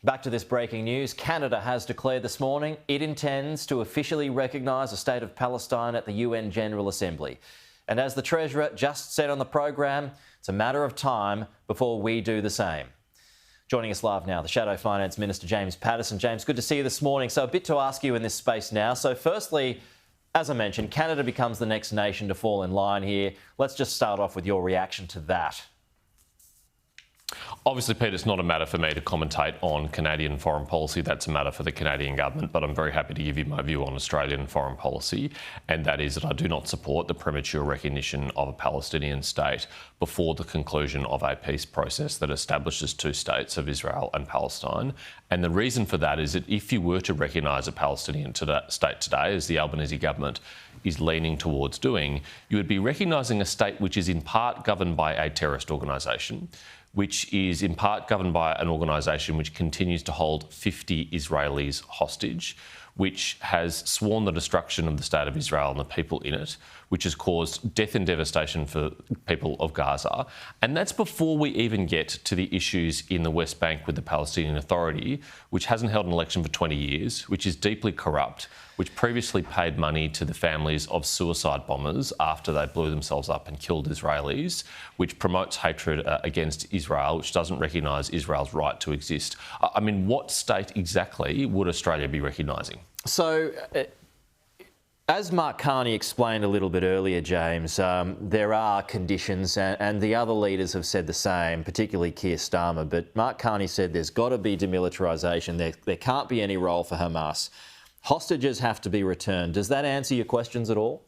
Back to this breaking news. Canada has declared this morning it intends to officially recognise a state of Palestine at the UN General Assembly. And as the Treasurer just said on the program, it's a matter of time before we do the same. Joining us live now, the Shadow Finance Minister James Paterson. James, good to see you this morning. So a bit to ask you in this space now. So firstly, as I mentioned, Canada becomes the next nation to fall in line here. Let's just start off with your reaction to that. Obviously, Pete, it's not a matter for me to commentate on Canadian foreign policy. That's a matter for the Canadian government, but I'm very happy to give you my view on Australian foreign policy, and that is that I do not support the premature recognition of a Palestinian state before the conclusion of a peace process that establishes two states of Israel and Palestine. And the reason for that is that if you were to recognise a Palestinian state today, as the Albanese government is leaning towards doing, you would be recognising a state which is in part governed by a terrorist organisation, which is in part governed by an organisation which continues to hold 50 Israelis hostage, which has sworn the destruction of the State of Israel and the people in it, which has caused death and devastation for people of Gaza. And that's before we even get to the issues in the West Bank with the Palestinian Authority, which hasn't held an election for 20 years, which is deeply corrupt, which previously paid money to the families of suicide bombers after they blew themselves up and killed Israelis, which promotes hatred against Israel, which doesn't recognise Israel's right to exist. I mean, what state exactly would Australia be recognising? So, as Mark Carney explained a little bit earlier, James, there are conditions, and the other leaders have said the same, particularly Keir Starmer. But Mark Carney said there's got to be demilitarisation. There can't be any role for Hamas. Hostages have to be returned. Does that answer your questions at all?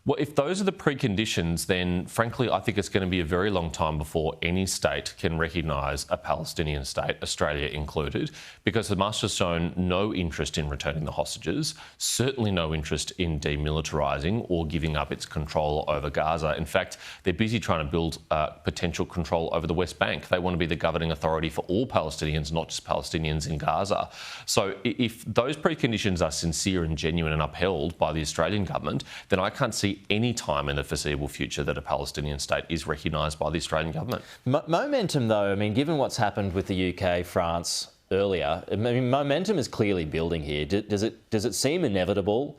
Well, if those are the preconditions, then frankly, I think it's going to be a very long time before any state can recognise a Palestinian state, Australia included, because Hamas has shown no interest in returning the hostages, certainly no interest in demilitarising or giving up its control over Gaza. In fact, they're busy trying to build potential control over the West Bank. They want to be the governing authority for all Palestinians, not just Palestinians in Gaza. So if those preconditions are sincere and genuine and upheld by the Australian government, then I can't see any time in the foreseeable future that a Palestinian state is recognised by the Australian government. Momentum, though, I mean, given what's happened with the UK, France earlier, I mean, momentum is clearly building here. Does it seem inevitable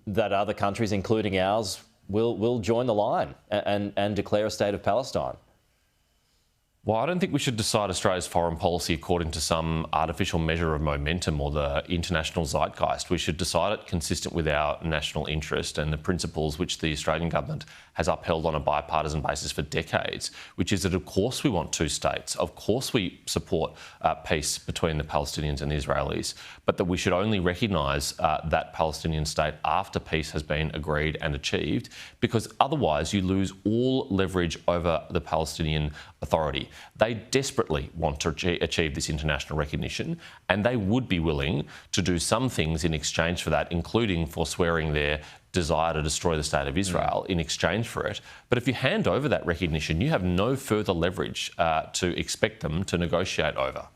that other countries, including ours, will join the line and declare a state of Palestine? Well, I don't think we should decide Australia's foreign policy according to some artificial measure of momentum or the international zeitgeist. We should decide it consistent with our national interest and the principles which the Australian government has upheld on a bipartisan basis for decades, which is that, of course, we want two states. Of course, we support peace between the Palestinians and the Israelis, but that we should only recognise that Palestinian state after peace has been agreed and achieved, because otherwise you lose all leverage over the Palestinian Authority. They desperately want to achieve this international recognition, and they would be willing to do some things in exchange for that, including forswearing their desire to destroy the State of Israel in exchange for it. But if you hand over that recognition, you have no further leverage to expect them to negotiate over.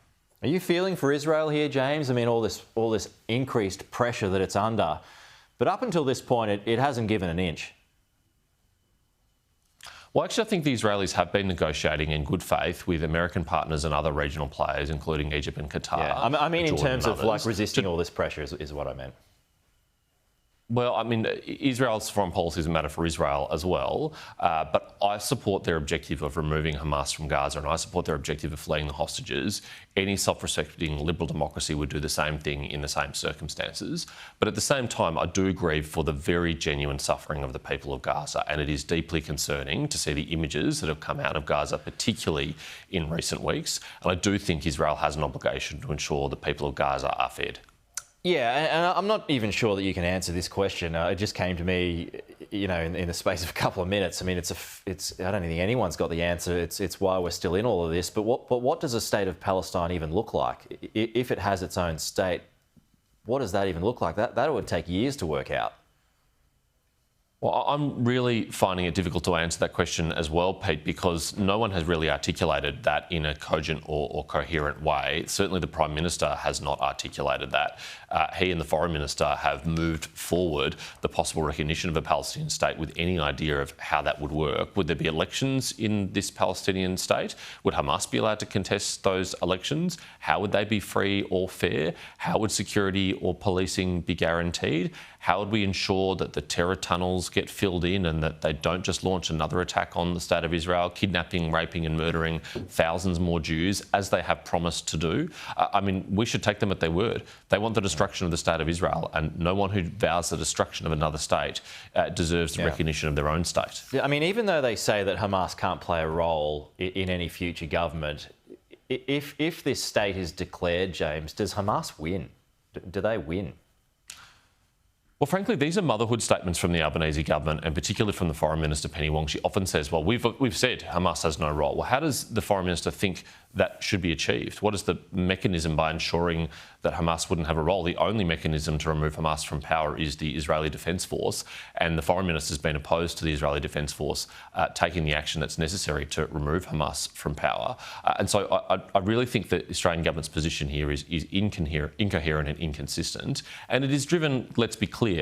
Are you feeling for Israel here, James? I mean, all this increased pressure that it's under, but up until this point, it hasn't given an inch. Well, actually, I think the Israelis have been negotiating in good faith with American partners and other regional players, including Egypt and Qatar. Yeah, I mean, in terms of like resisting to all this pressure is what I meant. Well, I mean, Israel's foreign policy is a matter for Israel as well, but I support their objective of removing Hamas from Gaza, and I support their objective of fleeing the hostages. Any self-respecting liberal democracy would do the same thing in the same circumstances. But at the same time, I do grieve for the very genuine suffering of the people of Gaza, and it is deeply concerning to see the images that have come out of Gaza, particularly in recent weeks. And I do think Israel has an obligation to ensure the people of Gaza are fed. Yeah, and I'm not even sure that you can answer this question. It just came to me, you know, in the space of a couple of minutes. I mean, I don't think anyone's got the answer. It's why we're still in all of this. But what does a state of Palestine even look like? If it has its own state, what does that even look like? That would take years to work out. Well, I'm really finding it difficult to answer that question as well, Pete, because no one has really articulated that in a cogent or coherent way. Certainly the Prime Minister has not articulated that. He and the Foreign Minister have moved forward the possible recognition of a Palestinian state with any idea of how that would work. Would there be elections in this Palestinian state? Would Hamas be allowed to contest those elections? How would they be free or fair? How would security or policing be guaranteed? How would we ensure that the terror tunnels get filled in and that they don't just launch another attack on the state of Israel, kidnapping, raping and murdering thousands more Jews, as they have promised to do? I mean, we should take them at their word. They want the destruction of the state of Israel, and no one who vows the destruction of another state deserves the recognition of their own state. Yeah, I mean, even though they say that Hamas can't play a role in any future government, if this state is declared, James, does Hamas win? Do they win? Well, frankly, these are motherhood statements from the Albanese government, and particularly from the Foreign Minister, Penny Wong. She often says, well, we've said Hamas has no role. Well, how does the Foreign Minister think that should be achieved? What is the mechanism by ensuring that Hamas wouldn't have a role? The only mechanism to remove Hamas from power is the Israeli Defence Force, and the Foreign Minister has been opposed to the Israeli Defence Force taking the action that's necessary to remove Hamas from power. And so I really think that the Australian government's position here is incoherent and inconsistent, and it is driven, let's be clear,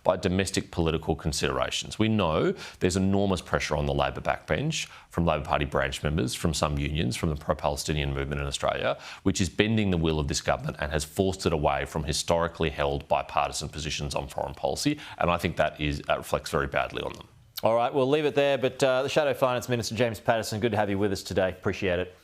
by domestic political considerations. We know there's enormous pressure on the Labor backbench from Labor Party branch members, from some unions, from the pro-Palestinian movement in Australia, which is bending the will of this government and has forced it away from historically held bipartisan positions on foreign policy. And I think that reflects very badly on them. All right, we'll leave it there. But the Shadow Finance Minister James Paterson, good to have you with us today. Appreciate it.